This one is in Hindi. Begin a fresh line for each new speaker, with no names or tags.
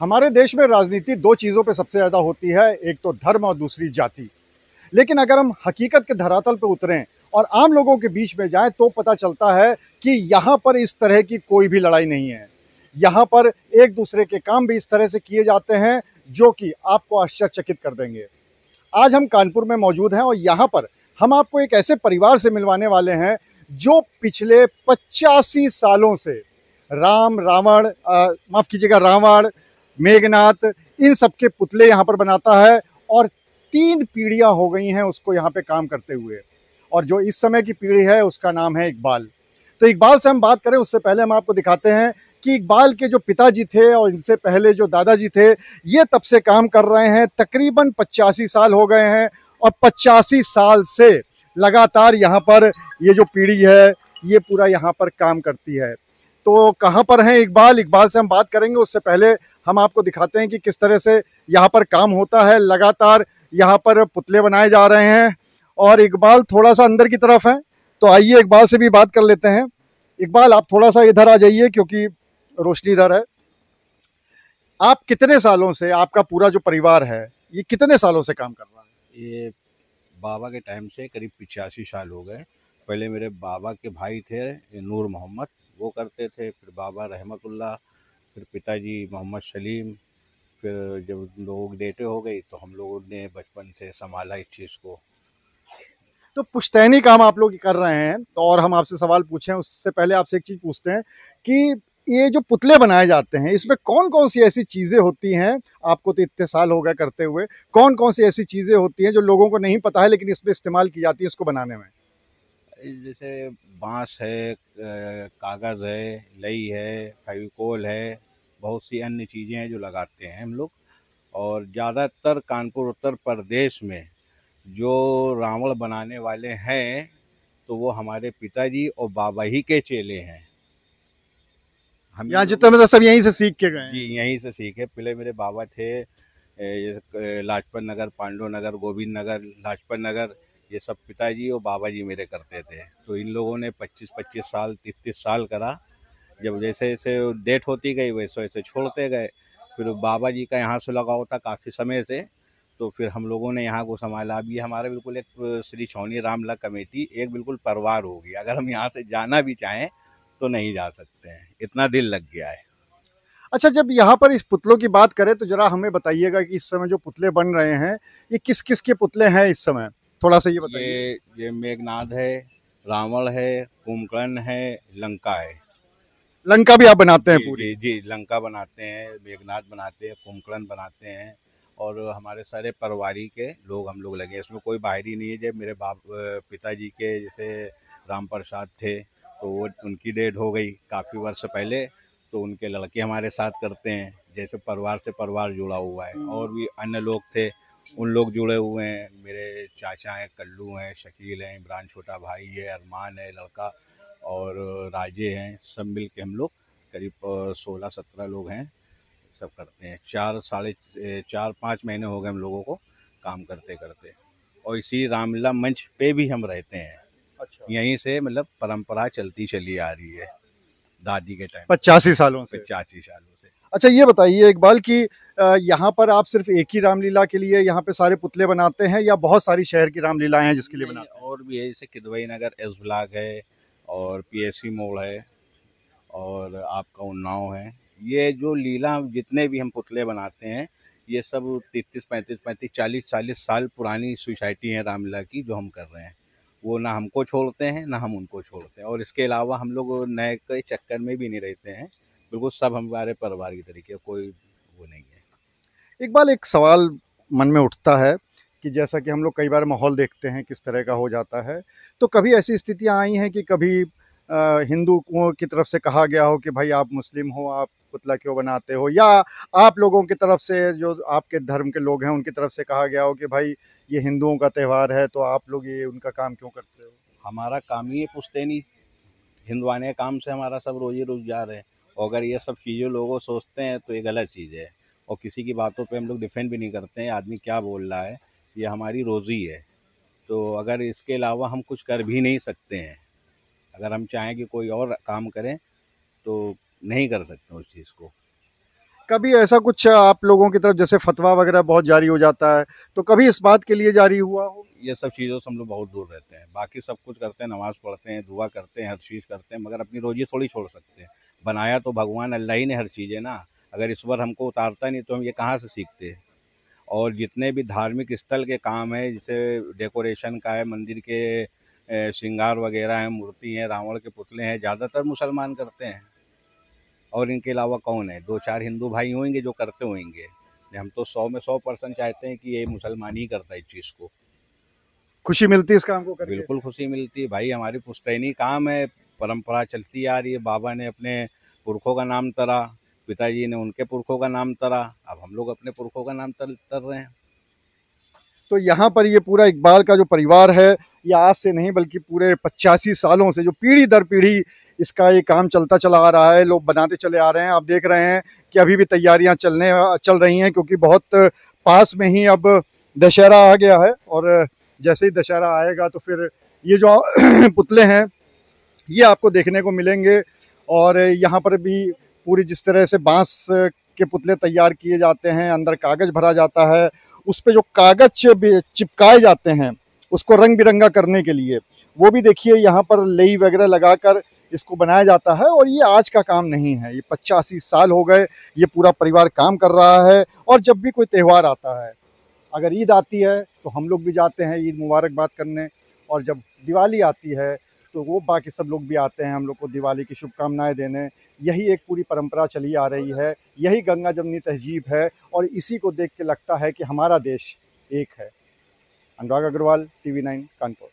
हमारे देश में राजनीति दो चीज़ों पे सबसे ज़्यादा होती है, एक तो धर्म और दूसरी जाति। लेकिन अगर हम हकीकत के धरातल पे उतरें और आम लोगों के बीच में जाएं तो पता चलता है कि यहाँ पर इस तरह की कोई भी लड़ाई नहीं है। यहाँ पर एक दूसरे के काम भी इस तरह से किए जाते हैं जो कि आपको आश्चर्यचकित कर देंगे। आज हम कानपुर में मौजूद हैं और यहाँ पर हम आपको एक ऐसे परिवार से मिलवाने वाले हैं जो पिछले 85 सालों से राम रावण माफ कीजिएगा रावण, मेघनाथ, इन सब के पुतले यहाँ पर बनाता है और 3 पीढ़ियाँ हो गई हैं उसको यहाँ पे काम करते हुए। और जो इस समय की पीढ़ी है उसका नाम है इकबाल। तो इकबाल से हम बात करें उससे पहले हम आपको दिखाते हैं कि इकबाल के जो पिताजी थे और इनसे पहले जो दादाजी थे, ये तब से काम कर रहे हैं, तकरीबन 85 साल हो गए हैं और 85 साल से लगातार यहाँ पर ये जो पीढ़ी है ये पूरा यहाँ पर काम करती है। तो कहाँ पर हैं इकबाल? इकबाल से हम बात करेंगे, उससे पहले हम आपको दिखाते हैं कि किस तरह से यहाँ पर काम होता है। लगातार यहाँ पर पुतले बनाए जा रहे हैं और इकबाल थोड़ा सा अंदर की तरफ है, तो आइए इकबाल से भी बात कर लेते हैं। इकबाल, आप थोड़ा सा इधर आ जाइए क्योंकि रोशनी इधर है। आप कितने सालों से, आपका पूरा जो परिवार है ये कितने सालों से काम कर रहा है?
ये बाबा के टाइम से करीब 85 साल हो गए। पहले मेरे बाबा के भाई थे नूर मोहम्मद, वो करते थे, फिर बाबा रहमतुल्लाह, फिर पिताजी मोहम्मद सलीम, फिर जब लोगों की डेटें हो गई तो हम लोगों ने बचपन से संभाला इस चीज़ को।
तो पुश्तैनी काम आप लोग कर रहे हैं, तो और हम आपसे सवाल पूछें उससे पहले आपसे एक चीज़ पूछते हैं कि ये जो पुतले बनाए जाते हैं इसमें कौन-कौन सी ऐसी चीज़ें होती हैं, आपको तो इतने साल हो गए करते हुए, कौन-कौन सी ऐसी चीज़ें होती हैं जो लोगों को नहीं पता है लेकिन इसमें इस्तेमाल की जाती है इसको बनाने में?
जैसे बांस है, कागज़ है, लई है, फेविकोल है, बहुत सी अन्य चीज़ें हैं जो लगाते हैं हम लोग। और ज़्यादातर कानपुर उत्तर प्रदेश में जो रावण बनाने वाले हैं तो वो हमारे पिताजी और बाबा ही के चेले हैं। हम
यहाँ
लोग
जितना मतलब सब यहीं से सीख के गए
जी
हैं।
यहीं से सीखे। पहले मेरे बाबा थे लाजपत नगर, पांडव नगर, गोविंद नगर, लाजपत नगर, ये सब पिताजी और बाबा जी मेरे करते थे। तो इन लोगों ने 25-25 साल, 33 साल करा। जब जैसे जैसे डेट होती गई वैसे वैसे छोड़ते गए। फिर बाबा जी का यहाँ से लगाव था काफ़ी समय से, तो फिर हम लोगों ने यहाँ को संभाला। अब ये हमारा बिल्कुल एक श्री छौनी रामला कमेटी एक बिल्कुल परिवार होगी। अगर हम यहाँ से जाना भी चाहें तो नहीं जा सकते हैं, इतना दिल लग गया है।
अच्छा, जब यहाँ पर इस पुतलों की बात करें तो ज़रा हमें बताइएगा कि इस समय जो पुतले बन रहे हैं, ये किस-किस के पुतले हैं इस समय? थोड़ा-सा ये बताइए।
ये मेघनाद है, रावण है, कुंभकर्ण है, लंका है।
लंका भी आप बनाते हैं
जी
पूरी?
जी जी, लंका बनाते हैं, मेघनाद बनाते हैं, कुंभकर्ण बनाते हैं। और हमारे सारे परिवारी के लोग हम लोग लगे हैं इसमें, कोई बाहरी नहीं है। जब मेरे पिताजी के जैसे राम प्रसाद थे तो वो उनकी डेथ हो गई काफ़ी वर्ष पहले, तो उनके लड़के हमारे साथ करते हैं। जैसे परिवार से परिवार जुड़ा हुआ है। और भी अन्य लोग थे, उन लोग जुड़े हुए हैं। मेरे चाचा हैं, कल्लू हैं, शकील हैं, इमरान छोटा भाई है, अरमान है लड़का, और राजे हैं। सब मिल के हम लोग करीब 16-17 लोग हैं, सब करते हैं। 4-5 महीने हो गए हम लोगों को काम करते करते। और इसी रामलीला मंच पे भी हम रहते हैं।
अच्छा।
यहीं से मतलब परंपरा चलती चली आ रही है दादी के टाइम
85 सालों से।
85 सालों से।
अच्छा, ये बताइए इकबाल कि यहाँ पर आप सिर्फ़ एक ही रामलीला के लिए यहाँ पे सारे पुतले बनाते हैं या बहुत सारी शहर की रामलीलाएँ हैं जिसके लिए
नहीं,
बनाते हैं?
और भी है, जैसे किदवई नगर एस ब्लॉक है, और पीएससी मोड़ है, और आपका उन्नाव है। ये जो लीला जितने भी हम पुतले बनाते हैं ये सब 33-35-40 साल पुरानी सोसाइटी है रामलीला की जो हम कर रहे हैं। वो ना हमको छोड़ते हैं ना हम उनको छोड़ते हैं। और इसके अलावा हम लोग नए के चक्कर में भी नहीं रहते हैं। बिल्कुल सब हमारे परिवार की तरीके, कोई वो नहीं है।
इकबाल, एक सवाल मन में उठता है कि जैसा कि हम लोग कई बार माहौल देखते हैं किस तरह का हो जाता है, तो कभी ऐसी स्थितियाँ आई हैं कि कभी हिंदुओं की तरफ से कहा गया हो कि भाई आप मुस्लिम हो, आप पुतला क्यों बनाते हो? या आप लोगों की तरफ से जो आपके धर्म के लोग हैं उनकी तरफ से कहा गया हो कि भाई ये हिंदुओं का त्योहार है तो आप लोग ये उनका काम क्यों करते हो?
हमारा काम ही है पुश्तैनी, हिंदवाने काम से हमारा सब रोजी रोजगार है। और अगर ये सब चीज़ें लोगों सोचते हैं तो ये गलत चीज़ है। और किसी की बातों पे हम लोग डिफेंड भी नहीं करते हैं, आदमी क्या बोल रहा है, ये हमारी रोज़ी है। तो अगर इसके अलावा हम कुछ कर भी नहीं सकते हैं, अगर हम चाहें कि कोई और काम करें तो नहीं कर सकते उस चीज़ को।
कभी ऐसा कुछ आप लोगों की तरफ जैसे फतवा वगैरह बहुत जारी हो जाता है, तो कभी इस बात के लिए जारी हुआ हो?
ये सब चीज़ों से हम लोग बहुत दूर रहते हैं। बाकी सब कुछ करते हैं, नमाज़ पढ़ते हैं, दुआ करते हैं, हर चीज़ करते हैं, मगर अपनी रोज़ी थोड़ी छोड़ सकते हैं। बनाया तो भगवान अल्लाह ही ने हर चीज़ है ना। अगर ईश्वर हमको उतारता नहीं तो हम ये कहाँ से सीखते हैं। और जितने भी धार्मिक स्थल के काम है, जैसे डेकोरेशन का है, मंदिर के श्रृंगार वगैरह हैं, मूर्ति हैं, रावण के पुतले हैं, ज़्यादातर मुसलमान करते हैं। और इनके अलावा कौन है? 2-4 हिंदू भाई होंगे जो करते होंगे। हम तो 100 में 100% चाहते हैं कि ये मुसलमान ही करता है इस चीज़ को।
खुशी मिलती है इस काम को करके?
बिल्कुल खुशी मिलती है भाई, हमारी पुश्तैनी काम है, परंपरा चलती आ रही है। बाबा ने अपने पुरखों का नाम तरा, पिताजी ने उनके पुरखों का नाम तरा, अब हम लोग अपने पुरखों का नाम तर रहे हैं।
तो यहाँ पर ये पूरा इकबाल का जो परिवार है, ये आज से नहीं बल्कि पूरे 85 सालों से जो पीढ़ी दर पीढ़ी इसका ये काम चलता चला आ रहा है, लोग बनाते चले आ रहे हैं। आप देख रहे हैं कि अभी भी तैयारियां चल रही हैं, क्योंकि बहुत पास में ही अब दशहरा आ गया है। और जैसे ही दशहरा आएगा तो फिर ये जो पुतले हैं ये आपको देखने को मिलेंगे। और यहाँ पर भी पूरी जिस तरह से बांस के पुतले तैयार किए जाते हैं, अंदर कागज भरा जाता है, उस पे जो कागज चिपकाए जाते हैं उसको रंग बिरंगा करने के लिए, वो भी देखिए यहाँ पर लेई वगैरह लगाकर इसको बनाया जाता है। और ये आज का काम नहीं है, ये 85 साल हो गए ये पूरा परिवार काम कर रहा है। और जब भी कोई त्यौहार आता है, अगर ईद आती है तो हम लोग भी जाते हैं ईद मुबारकबाद करने, और जब दिवाली आती है तो वो बाकी सब लोग भी आते हैं हम लोग को दिवाली की शुभकामनाएं देने। यही एक पूरी परंपरा चली आ रही है, यही गंगा जमनी तहजीब है, और इसी को देख के लगता है कि हमारा देश एक है। अनुराग अग्रवाल, TV9 कानपुर।